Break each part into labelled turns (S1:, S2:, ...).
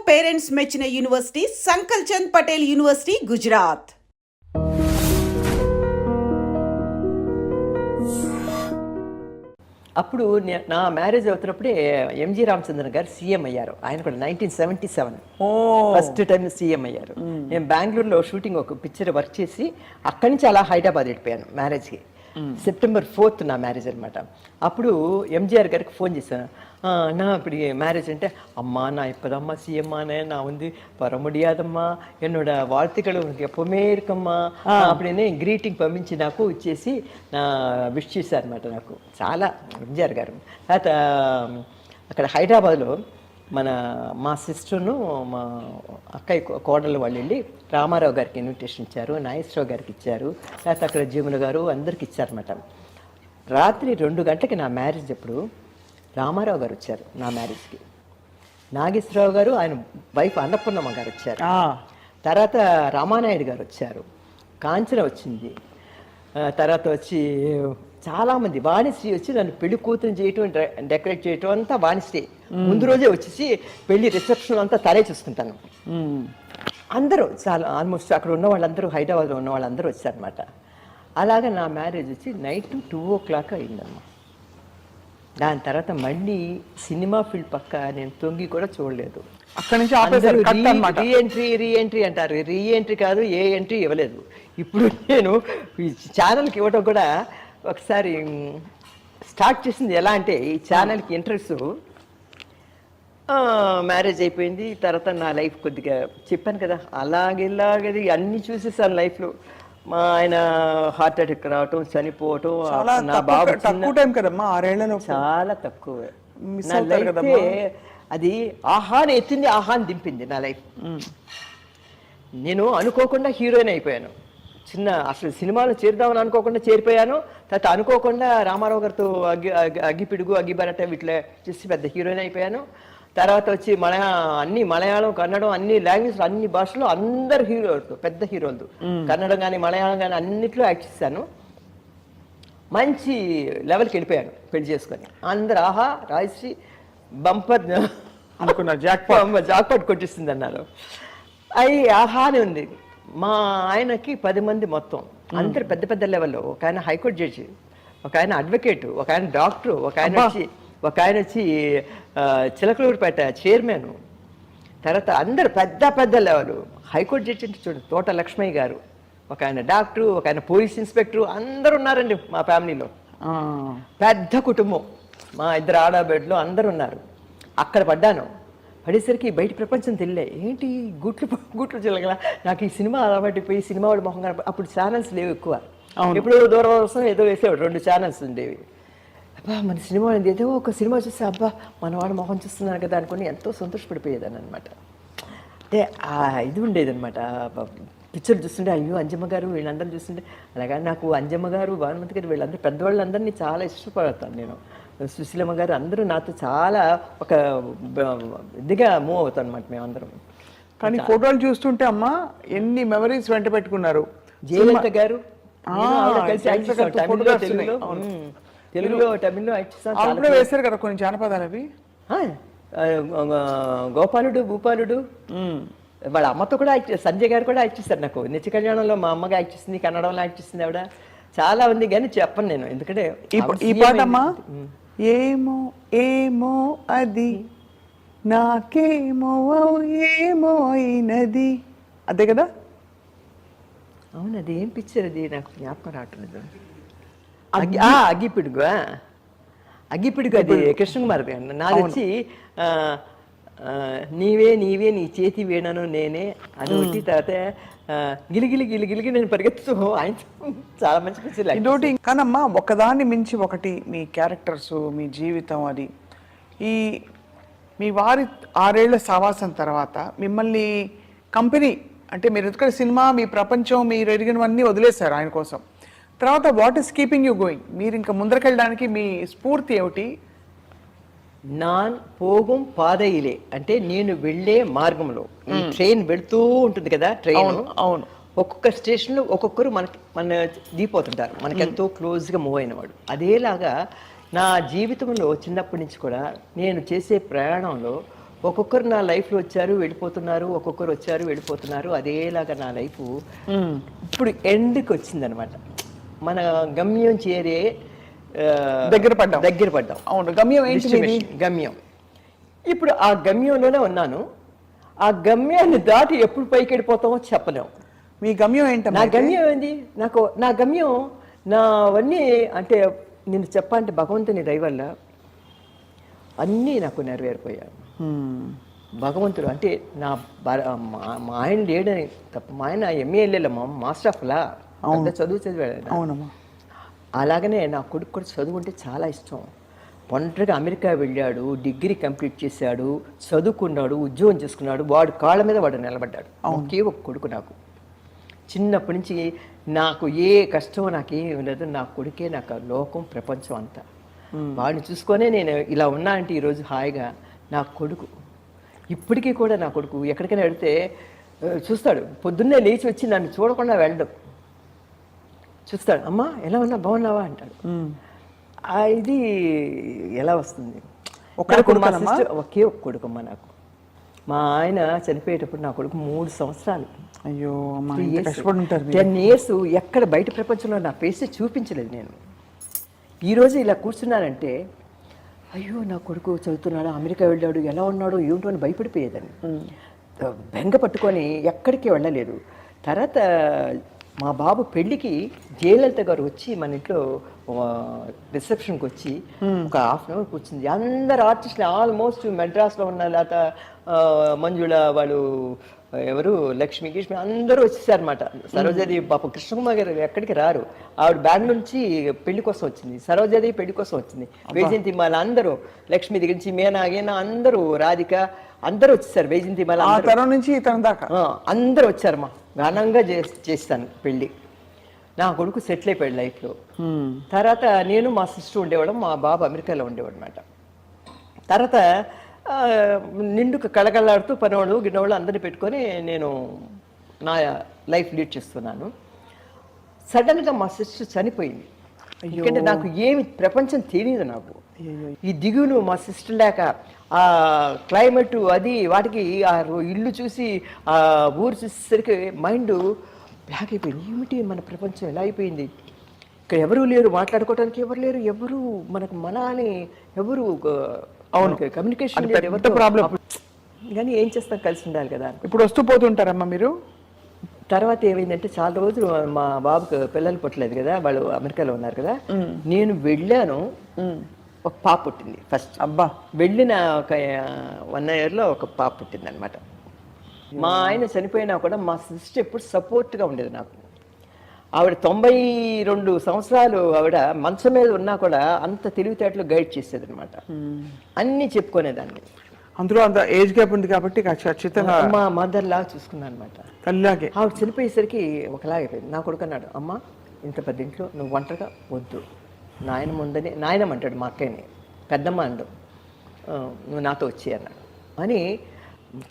S1: Parents మెచ్చిన university సంకల్ Chand Patel university, Gujarat.
S2: అప్పుడు నా మ్యారేజ్ అవుతున్నప్పుడే ఎంజి రామచంద్రన్ గారు సీఎం అయ్యారు. ఆయన కూడా 1977 ఫస్ట్ టైం సీఎం అయ్యారు. నేను బెంగళూరులో షూటింగ్ ఒక పిక్చర్ వర్క్ చేసి అక్కడి నుంచి అలా హైదరాబాద్ వెళ్ళిపోయాను మ్యారేజ్కి. సెప్టెంబర్ 4th నా మ్యారేజ్ అనమాట. అప్పుడు ఎంజిఆర్ గారికి ఫోన్ చేశాను, నా இப்படி மேரேஜ் அம்மா நான் இப்போதாம்மா சிஎம்மானே, நான் வர முடியாதம்மா, என்னோட வாழ்த்துக்கள் உனக்கு எப்பவுமே இருக்கమ్మా அப்படின்னு గ్రీటింగ్ పంపించి నాకు ఇచ్చేసి నా విష్ చేశారనమాట. నాకు చాలా ఎంజిఆర్ గారు. తర్వాత అక్కడ హైదరాబాద్లో మా సిస్టర్ను మా అక్కయ్య కోడలు వాళ్ళు వెళ్ళి రామారావు గారికి ఇన్విటేషన్ ఇచ్చారు, నాగేశ్వరరావు గారికి ఇచ్చారు, లేకపోతే అక్కడ జీముల గారు అందరికి ఇచ్చారనమాట. రాత్రి 2 గంటలకి నా మ్యారేజ్ అప్పుడు రామారావు గారు వచ్చారు నా మ్యారేజ్కి. నాగేశ్వరరావు గారు, ఆయన వైఫ్ అన్నపూర్ణమ్మ గారు వచ్చారు. తర్వాత రామానాయుడు గారు వచ్చారు, కాంచన వచ్చింది. తర్వాత వచ్చి చాలామంది, వాణిశ్రీ వచ్చి నన్ను పెళ్లి కూతురు చేయటం, డెకరేట్ చేయటం అంతా వాణిశ్రీ ముందు రోజే వచ్చేసి పెళ్లి రిసెప్షన్ అంతా తనే చూసుకుంటాను. అందరూ చాలా ఆల్మోస్ట్ అక్కడ ఉన్న వాళ్ళందరూ, హైదరాబాద్లో ఉన్న వాళ్ళందరూ వచ్చారనమాట. అలాగా నా మ్యారేజ్ వచ్చి నైట్ 2 o'clock అయిందమ్మా. దాని తర్వాత మళ్ళీ సినిమా ఫీల్డ్ పక్క నేను తొంగి కూడా చూడలేదు.
S3: అక్కడి నుంచి
S2: రీఎంట్రీ అంటారు. రీఎంట్రీ కాదు, ఏ ఎంట్రీ ఇవ్వలేదు. ఇప్పుడు నేను ఈ ఛానల్కి ఇవ్వడం కూడా ఒకసారి స్టార్ట్ చేసింది ఎలా అంటే, ఈ ఛానల్కి ఇంట్రెస్ట్ మ్యారేజ్ అయిపోయింది. తర్వాత నా లైఫ్ కొద్దిగా చెప్పాను కదా, అలాగేది అన్నీ చూసేసాను లైఫ్లో. మా ఆయన హార్ట్ అటాక్ రావటం, చనిపోవటం, నా బాబు
S3: తక్కువ టైం కదమ్మా, 6 ఏళ్లలో
S2: చాలా తక్కువ. నా లైఫ్ అది ఆహాని ఎత్తింది, ఆహాని దింపింది నా లైఫ్. నేను అనుకోకుండా హీరోయిన్ అయిపోయాను. అసలు సినిమాలో చేరుదామని అనుకోకుండా చేరిపోయాను. తర్వాత అనుకోకుండా రామారావు గారితో అగ్గిపిడుగు, అగ్గిబరట వీటిలో చేసి పెద్ద హీరోయిన్ అయిపోయాను. తర్వాత వచ్చి అన్ని మలయాళం, కన్నడం, అన్ని లాంగ్వేజ్, అన్ని భాషలో అందరు హీరోలు, పెద్ద హీరోలు, కన్నడం కానీ మలయాళం కానీ అన్నిట్లో యాక్ట్ చేశాను. మంచి లెవెల్కి వెళ్ళిపోయాను పెళ్లి చేసుకొని. అందరు ఆహా రాజశ్రీ బంపర్
S3: అనుకున్నా,
S2: జాక్పాట్ కొట్టిస్తుంది అన్నారు. అవి ఆహానే ఉంది. మా ఆయనకి 10 మంది మొత్తం, అందరు పెద్ద పెద్ద లెవెల్లో. ఒక ఆయన హైకోర్టు జడ్జి, ఒక ఆయన అడ్వకేటు, ఒక ఆయన డాక్టరు, ఒక ఆయన వచ్చి చిలకలూరుపేట చైర్మన్. తర్వాత అందరు పెద్ద పెద్ద లెవెల్. హైకోర్టు జడ్జి అంటే చూడండి, తోట లక్ష్మయ్య గారు, ఒక ఆయన డాక్టరు, ఒక ఆయన పోలీస్ ఇన్స్పెక్టరు, అందరు ఉన్నారండి మా ఫ్యామిలీలో. పెద్ద కుటుంబం, మా 2 ఆడబిడ్డలు అందరు ఉన్నారు. అక్కడ పడ్డాను. పడేసరికి బయట ప్రపంచం తెలియలే. ఏంటి గుట్లు చిల్లగల. నాకు ఈ సినిమా అలవాటుపోయి సినిమా వాడి మొహం కనపడి, అప్పుడు ఛానల్స్ లేవు ఎక్కువ. ఇప్పుడు దూరదర్శనం ఏదో వేసేవాడు, 2 ఛానల్స్ ఉండేవి. అబ్బా మన సినిమా ఏదో ఒక సినిమా చూస్తే అబ్బా మన వాడు మొహం చూస్తున్నాను కదా అనుకుని ఎంతో సంతోషపడిపోయేదాన్ని అనమాట. అంటే ఇది ఉండేదన్నమాట. పిక్చర్ చూస్తుంటే అయ్యో అంజమ్మ గారు వీళ్ళందరూ చూస్తుంటే, అలాగా నాకు అంజమ్మ గారు, భానుమతి గారు, వీళ్ళందరూ పెద్దవాళ్ళందరినీ చాలా ఇష్టపడతాను నేను. సుశీలమ్మ గారు అందరూ నాతో చాలా ఒక ఇదిగా మూవ్ అవుతాం అనమాట మేమందరం.
S3: కానీ ఫోటోలు చూస్తుంటే అమ్మ ఎన్ని మెమరీస్ వెంట పెట్టుకున్నారు.
S2: జయలలిత గారు తెలుగులో, తమిళ్లో
S3: అప్పుడే వేశారు కదా కొన్ని జానపదాలు. అవి
S2: గోపాలుడు, భూపాలుడు, వాళ్ళ అమ్మతో కూడా సంజయ్ గారు కూడా యాక్ట్ చేస్తారు. నాకు నిత్య కళ్యాణంలో మా అమ్మగా యాక్ట్ చేసింది, కన్నడంలో యాక్ట్ చేసింది ఆవిడ. చాలా ఉంది కానీ చెప్పను నేను, ఎందుకంటే
S3: ఈ పాట అమ్మా ఏమో ఏమో అది నాకేమో ఏమో అయినది, అదే కదా?
S2: అవును, అది ఏం పిక్చర్ అది నాకు జ్ఞాపకం రావట్లేదు. అగ్గిపిడుగు, అగ్గిపిడుగు అది కృష్ణకుమార్. నాది వచ్చి నీవే నీవే నీ చేతి వీణను నేనే, అదొకటి. తర్వాత గిలిగిలి గిలిగిలిగి నేను పరిగెత్తు. ఆయన చాలా మంచి పిక్చర్.
S3: ఇంకోటి కానమ్మా, ఒకదాన్ని మించి ఒకటి మీ క్యారెక్టర్స్, మీ జీవితం. అది మీ వారి 6 ఏళ్ల సావాసం తర్వాత మిమ్మల్ని కంపెనీ అంటే మీరు ఎందుకంటే సినిమా మీ ప్రపంచం, మీరు ఎరిగినవన్నీ వదిలేశారు ఆయన కోసం. తర్వాత what is keeping you going? మీరు ఇంకా ముందరకెళ్ళడానికి మీ స్ఫూర్తి ఏమిటి?
S2: నాన్ పోగుం పాదయిలే అంటే నేను వెళ్ళే మార్గంలో, ఈ ట్రైన్ వెళుతూ ఉంటుంది కదా, ట్రైన్.
S3: అవును,
S2: ఒక్కొక్క స్టేషన్లో ఒక్కొక్కరు మన దిగిపోతుంటారు, మనకి ఎంతో క్లోజ్గా మూవ్ అయిన వాడు. అదేలాగా నా జీవితంలో చిన్నప్పటి నుంచి కూడా నేను చేసే ప్రయాణంలో ఒక్కొక్కరు నా లైఫ్లో వచ్చారు వెళ్ళిపోతున్నారు, ఒక్కొక్కరు వచ్చారు వెళ్ళిపోతున్నారు. అదేలాగా నా లైఫ్ ఇప్పుడు ఎండ్కి వచ్చిందనమాట. మన గమ్యం చేరే
S3: దగ్గర
S2: పడ్డాం.
S3: అవును, గమ్యం ఏంటి?
S2: గమ్యం. ఇప్పుడు ఆ గమ్యంలోనే ఉన్నాను. ఆ గమ్యాన్ని దాటి ఎప్పుడు పైకి వెళ్ళిపోతామో చెప్పలేము.
S3: మీ గమ్యం ఏంటమ్మా?
S2: నా గమ్యం ఏంది? నా గమ్యం నావన్నీ అంటే నేను చెప్పాలంటే భగవంతుని దయ వల్ల అన్నీ నాకు నెరవేరిపోయాను. భగవంతుడు అంటే మా ఆయన లేడని తప్ప, మా ఆయన ఎంఏఎల్ఏ మాస్టర్ ఆఫ్ లా, అంత చదువు చదివాడు.
S3: అవునమ్మా.
S2: అలాగనే నా కొడుకు కూడా చదువు అంటే చాలా ఇష్టం. ఒంటరిగా అమెరికా వెళ్ళాడు, డిగ్రీ కంప్లీట్ చేశాడు, చదువుకున్నాడు, ఉద్యోగం చేసుకున్నాడు. వాడు కాళ్ళ మీద వాడు నిలబడ్డాడు. ఒకే ఒక కొడుకు నాకు. చిన్నప్పటి నుంచి నాకు ఏ కష్టం నాకేం లేదు. నా కొడుకే నాకు లోకం, ప్రపంచం అంతా. వాడిని చూసుకొనే నేను ఇలా ఉన్నా అంటే ఈరోజు హాయిగా. నా కొడుకు ఇప్పటికీ కూడా, నా కొడుకు ఎక్కడికైనా వెళితే చూస్తాడు. పొద్దున్నే లేచి వచ్చి నన్ను చూడకుండా వెళ్ళడం, చూస్తాడు. అమ్మా ఎలా ఉన్నా, బాగున్నావా అంటాడు. ఇది ఎలా వస్తుంది? ఒకే ఒక కొడుకమ్మ నాకు. మా ఆయన చనిపోయేటప్పుడు నా కొడుకు 3 సంవత్సరాలు.
S3: అయ్యో, 10
S2: years ఎక్కడ బయట ప్రపంచంలో నా ఫేస్ చూపించలేదు నేను. ఈరోజు ఇలా కూర్చున్నానంటే అయ్యో నా కొడుకు చదువుతున్నాడు, అమెరికా వెళ్ళాడు, ఎలా ఉన్నాడో ఏమిటో అని భయపడిపోయేదాన్ని. బెంగ పట్టుకొని ఎక్కడికి వెళ్ళలేదు. తర్వాత మా బాబు పెళ్ళికి జయలలిత గారు వచ్చి మన ఇంట్లో రిసెప్షన్కి వచ్చి ఒక ½ hour కూర్చుంది. అందరు ఆర్టిస్టులు ఆల్మోస్ట్ మెడ్రాస్లో ఉన్న లేక మంజుళ వాళ్ళు, ఎవరు లక్ష్మి గిష్మి అందరూ వచ్చేసారనమాట. సరోజాదేవి పాప కృష్ణకుమార్ గారు ఎక్కడికి రారు, ఆవిడ బెంగళూరు నుంచి పెళ్లి కోసం వచ్చింది. సరోజాదేవి పెళ్లి కోసం వచ్చింది. వైజయంతి మాల అందరూ, లక్ష్మి దగ్గర నుంచి మీనా గీనా అందరూ, రాధిక అందరూ వచ్చేసారు. వైజయంతి మాల
S3: నుంచి దాకా
S2: అందరూ వచ్చారమ్మా. ఘనంగా చేస్తాను పెళ్ళి. నా కొడుకు సెటిల్ అయిపోయాడు లైఫ్లో. తర్వాత నేను మా సిస్టర్ ఉండేవాడు, మా బాబు అమెరికాలో ఉండేవాడు అనమాట. తర్వాత నిండుకు కళకళలాడుతూ పనివాళ్ళు గిన్నెవాళ్ళు అందరినీ పెట్టుకొని నేను నా లైఫ్ లీడ్ చేస్తున్నాను. సడన్గా మా సిస్టర్ చనిపోయింది. ఎందుకంటే నాకు ఏమి ప్రపంచం తెలియదు. నాకు ఈ దిగులు మా సిస్టర్ లేక, ఆ క్లైమేట్ అది వాటికి, ఆ ఇల్లు చూసి, ఆ ఊరు చూసేసరికి మైండ్ బ్లాక్ అయిపోయింది. ఏమిటి మన ప్రపంచం ఎలా అయిపోయింది? ఇక్కడ ఎవరు లేరు, మాట్లాడుకోవడానికి ఎవరు లేరు, ఎవరు మనకు మన అని ఎవరు, అవును కమ్యూనికేషన్
S3: ప్రాబ్లం.
S2: కానీ ఏం చేస్తాం, కలిసి ఉండాలి కదా.
S3: ఇప్పుడు వస్తూ పోతుంటారమ్మా మీరు?
S2: తర్వాత ఏమైందంటే చాలా రోజులు మా బాబుకి పిల్లలు పుట్టలేదు కదా, వాళ్ళు అమెరికాలో ఉన్నారు కదా. నేను వెళ్ళాను, ఒక పాప పుట్టింది ఫస్ట్.
S3: అబ్బా.
S2: వెళ్ళిన ఒక 1 yearలో ఒక పాప పుట్టింది అనమాట. మా ఆయన చనిపోయినా కూడా మా సిస్టర్ ఎప్పుడు సపోర్ట్గా ఉండేది నాకు. ఆవిడ 92 సంవత్సరాలు ఆవిడ మంచం మీద ఉన్నా కూడా అంత తెలివితేటలు గైడ్ చేసేది అనమాట. అన్నీ చెప్పుకునేదాన్ని.
S3: అందులో అంత ఏజ్ గ్యాప్ ఉంది కాబట్టి ఖచ్చితంగా
S2: మా మదర్ లాగా చూసుకున్నాను అనమాట.
S3: తల్లిలాగే.
S2: ఆవిడ చనిపోయేసరికి ఒకలాగైపోయింది. నా కొడుకు అన్నాడు, అమ్మ ఇంత పెద్ద ఇంట్లో నువ్వు ఒంటరిగా వద్దు, నాయనమ్మ ఉందని. నాయనమ్మ అంటాడు మా అక్కయ్యని, పెద్దమ్మ అండు, నువ్వు నాతో వచ్చి అన్నాడు. అని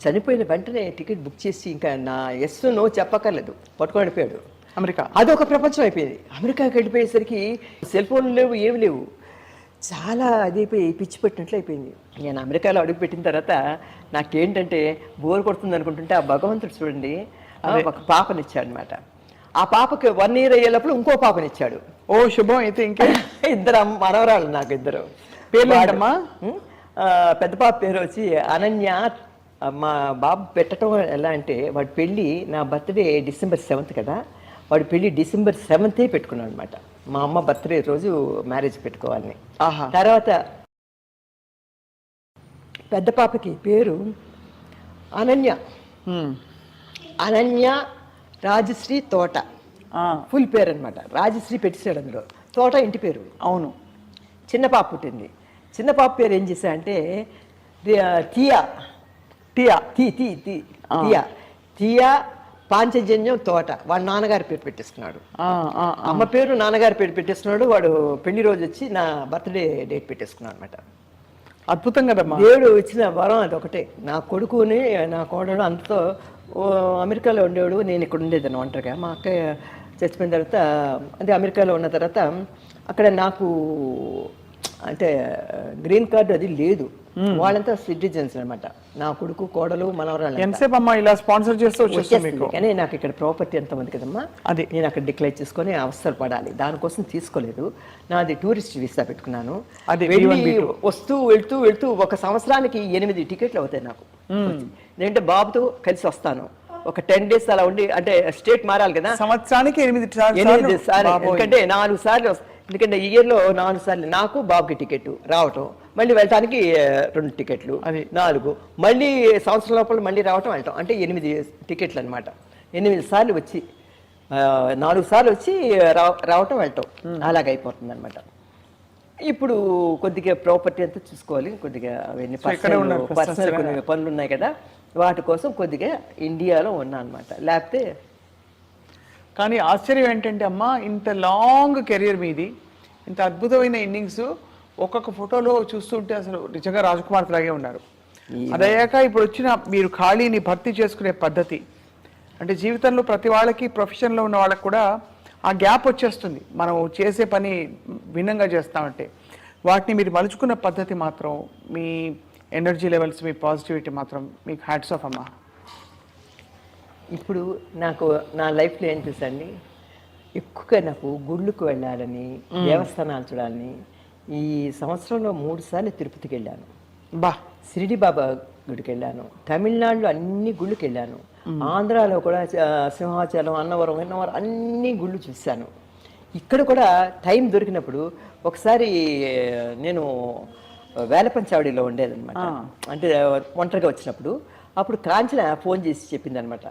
S2: చనిపోయిన వెంటనే టికెట్ బుక్ చేసి ఇంకా నా ఎస్ నో చెప్పక్కర్లేదు, పట్టుకొని వెళ్ళిపోయాడు
S3: అమెరికా.
S2: అదొక ప్రపంచం అయిపోయింది. అమెరికాకి వెళ్ళిపోయేసరికి సెల్ ఫోన్లు లేవు, ఏమి లేవు. చాలా అదైపోయి పిచ్చి పెట్టినట్లు అయిపోయింది. నేను అమెరికాలో అడుగుపెట్టిన తర్వాత నాకేంటంటే బోర్ కొడుతుంది అనుకుంటుంటే ఆ భగవంతుడు చూడండి ఒక పాపనిచ్చాడు అనమాట. ఆ పాపకి 1 year అయ్యేటప్పుడు ఇంకో పాపనిచ్చాడు.
S3: ఓ శుభం. అయితే ఇంకా
S2: 2 మనవరాళ్ళు నాకు, 2
S3: పేర్లు.
S2: పెద్ద పాప పేరు వచ్చి అనన్య. మా బాబు పెట్టడం ఎలా అంటే, వాడి పెళ్ళి నా బర్త్డే December 7th కదా, వాడి పెళ్ళి December 7th పెట్టుకున్నాడు అనమాట. మా అమ్మ బర్త్డే రోజు మ్యారేజ్ పెట్టుకోవాలని. తర్వాత పెద్ద పాపకి పేరు అనన్య. అనన్య రాజశ్రీ తోట ఫుల్ పేరు అనమాట. రాజశ్రీ పెట్టేశాడు అందులో, తోట ఇంటి పేరు.
S3: అవును.
S2: చిన్న పాప పుట్టింది. చిన్న పాప పేరు ఏం చేశా అంటే టియా. టియా టీ టీ టీ టియా టియా పాంచజన్యం తోట. వాడు నాన్నగారి పేరు పెట్టేసుకున్నాడు. అమ్మ పేరు నాన్నగారి పేరు పెట్టేసుకున్నాడు. వాడు పెళ్లి రోజు వచ్చి నా బర్త్డే డేట్ పెట్టేసుకున్నాడు అనమాట.
S3: అద్భుతం కదమ్మా.
S2: దేవుడు ఇచ్చిన వరం అది ఒకటే. నా కొడుకుని నా కోడలు అంతతో అమెరికాలో ఉండేవాడు, నేను ఇక్కడ ఉండేదాన్ని ఒంటరిగా. మా అక్కయ్య చచ్చిపోయిన తర్వాత, అంటే అమెరికాలో ఉన్న తర్వాత అక్కడ నాకు అంటే గ్రీన్ కార్డు అది లేదు. వాళ్ళంతా సిటిజన్స్ అన్నమాట. నా కొడుకు కోడలు మనవరాలు
S3: ఎంతసేపు అమ్మా ఇలా స్పాన్సర్ చేస్తూ వచ్చేస్తుంది మీకు?
S2: కానీ నాకు ఇక్కడ ప్రాపర్టీ ఎంత ఉంది కదమ్మా,
S3: అది
S2: నేను అక్కడ డిక్లేర్ చేసుకొని అవసరం పడాలి, దానికోసం తీసుకోలేదు. నాది టూరిస్ట్ వీసా పెట్టుకున్నాను.
S3: అది
S2: వెళ్ళి వస్తూ వెళ్తూ ఒక సంవత్సరానికి 8 టికెట్లు అవుతాయి నాకు. ఎందుకంటే బాబుతో కలిసి వస్తాను, ఒక 10 days అలా ఉండి, అంటే స్టేట్ మారాలి కదా,
S3: సంవత్సరానికి 8
S2: సార్లు. ఎందుకంటే 4 సార్లు, ఎందుకంటే ఈ ఇయర్లో 4 సార్లు నాకు బాబుకి టికెట్ రావటం, మళ్ళీ వెళ్ళటానికి 2 టికెట్లు,
S3: అది
S2: 4, మళ్ళీ సంవత్సరం లోపల మళ్ళీ రావటం వెళ్ళటం, అంటే 8 టికెట్లు అనమాట. 8 సార్లు వచ్చి 4 సార్లు వచ్చి రావటం వెళ్ళటం అలాగైపోతుంది అనమాట. ఇప్పుడు కొద్దిగా ప్రాపర్టీ అంతా చూసుకోవాలి, కొద్దిగా అవన్నీ పర్సనల్ కొన్ని పనులు ఉన్నాయి కదా, వాటి కోసం కొద్దిగా ఇండియాలో ఉన్నా అనమాట. లేకపోతే
S3: కానీ ఆశ్చర్యం ఏంటంటే అమ్మా, ఇంత లాంగ్ కెరీర్ మీది, ఇంత అద్భుతమైన ఇన్నింగ్స్, ఒక్కొక్క ఫోటోలో చూస్తుంటే అసలు నిజంగా రాజకుమార్ లాగే ఉన్నారు. అదయ్యాక ఇప్పుడు వచ్చిన మీరు ఖాళీని భర్తీ చేసుకునే పద్ధతి, అంటే జీవితంలో ప్రతి వాళ్ళకి, ప్రొఫెషన్లో ఉన్న వాళ్ళకి కూడా ఆ గ్యాప్ వచ్చేస్తుంది, మనం చేసే పని భిన్నంగా చేస్తామంటే. వాటిని మీరు మలుచుకున్న పద్ధతి మాత్రం, మీ ఎనర్జీ లెవెల్స్, మీ పాజిటివిటీ మాత్రం మీకు హ్యాట్స్ ఆఫ్ అమ్మా.
S2: ఇప్పుడు నాకు నా లైఫ్లో ఏం చూసండి, ఎక్కువగా నాకు గుళ్ళకు వెళ్ళాలని, దేవస్థానాలు చూడాలని. ఈ సంవత్సరంలో 3 సార్లు తిరుపతికి వెళ్ళాను, షిరిడి బాబా గుడికి వెళ్ళాను, తమిళనాడులో అన్ని గుళ్ళకి వెళ్ళాను, ఆంధ్రాలో కూడా సింహాచలం, అన్నవరం అన్ని గుళ్ళు చూశాను. ఇక్కడ కూడా టైం దొరికినప్పుడు ఒకసారి నేను వేలపంచావడిలో ఉండేదన్నమాట, అంటే ఒంటరిగా వచ్చినప్పుడు. అప్పుడు కాంచన ఫోన్ చేసి చెప్పింది అనమాట,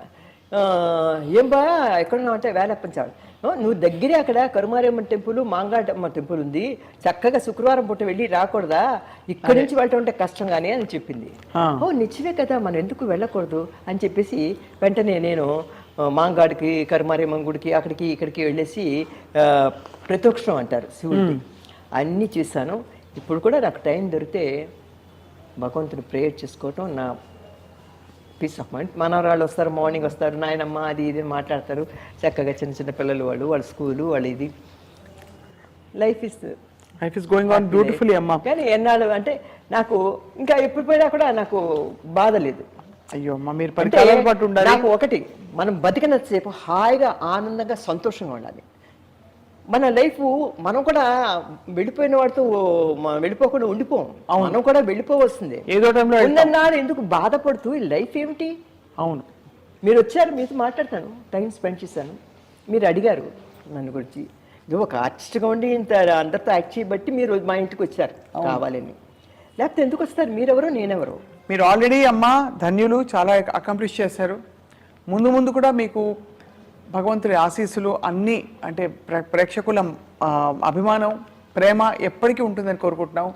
S2: ఏం బా ఎక్కడున్నావు అంటే వేలపంచావడి, నువ్వు దగ్గరే అక్కడ కరుమారమ్మ టెంపుల్, మాంగాటమ్మ టెంపుల్ ఉంది, చక్కగా శుక్రవారం పూట వెళ్ళి రాకూడదా, ఇక్కడి నుంచి వెళ్ళటం అంటే కష్టం కానీ అని చెప్పింది. ఓ నిజమే కదా, మనం ఎందుకు వెళ్ళకూడదు అని చెప్పేసి వెంటనే నేను మాంగాడికి, కరుమారమ్మ గుడికి, అక్కడికి ఇక్కడికి వెళ్ళేసి ప్రత్యక్షం అంటారు శివుడికి, అన్నీ చూశాను. ఇప్పుడు కూడా నాకు టైం దొరికితే భగవంతుని ప్రేయర్ చేసుకోవటం నా పీస్ ఆఫ్ మైండ్. మనవరాళ్ళు వస్తారు, మార్నింగ్ వస్తారు, నాయనమ్మ అది ఇది మాట్లాడతారు చక్కగా, చిన్న చిన్న పిల్లలు వాళ్ళ స్కూలు, వాళ్ళ ఇది, life is
S3: going on beautifully అమ్మా.
S2: కానీ ఎన్నాళ్ళు అంటే నాకు ఇంకా ఎప్పుడు పోయినా కూడా నాకు బాధ లేదు.
S3: అయ్యో అమ్మా, మీరు పరికాల పాటు ఉండాలి.
S2: నాకు ఒకటి, మనం బతికినంతసేపు హాయిగా, ఆనందంగా, సంతోషంగా ఉండాలి. మన లైఫ్ మనం కూడా వెళ్ళిపోయిన వాడితో వెళ్ళిపోకుండా ఉండిపోం, మనం కూడా వెళ్ళిపోవలసిందే.
S3: ఏదో టైంలో
S2: ఉందన్నాడు ఎందుకు బాధపడుతూ, ఈ లైఫ్ ఏమిటి?
S3: అవును,
S2: మీరు వచ్చారు, మీతో మాట్లాడతాను, టైం స్పెండ్ చేశాను, మీరు అడిగారు నన్ను గురించి, ఒక ఆర్టిస్ట్గా ఉండి ఇంత అందరితో యాక్ట్ చేయబట్టి మీరు మా ఇంటికి వచ్చారు కావాలని, లేకపోతే ఎందుకు వస్తారు? మీరెవరో నేనెవరో.
S3: మీరు ఆల్రెడీ అమ్మా ధన్యులు, చాలా అకంప్లిష్ చేశారు. ముందు ముందు కూడా మీకు భగవంతుడి ఆశీస్సులు అన్నీ, అంటే ప్రేక్షకుల అభిమానం, ప్రేమ ఎప్పటికీ ఉంటుందని కోరుకుంటున్నాం.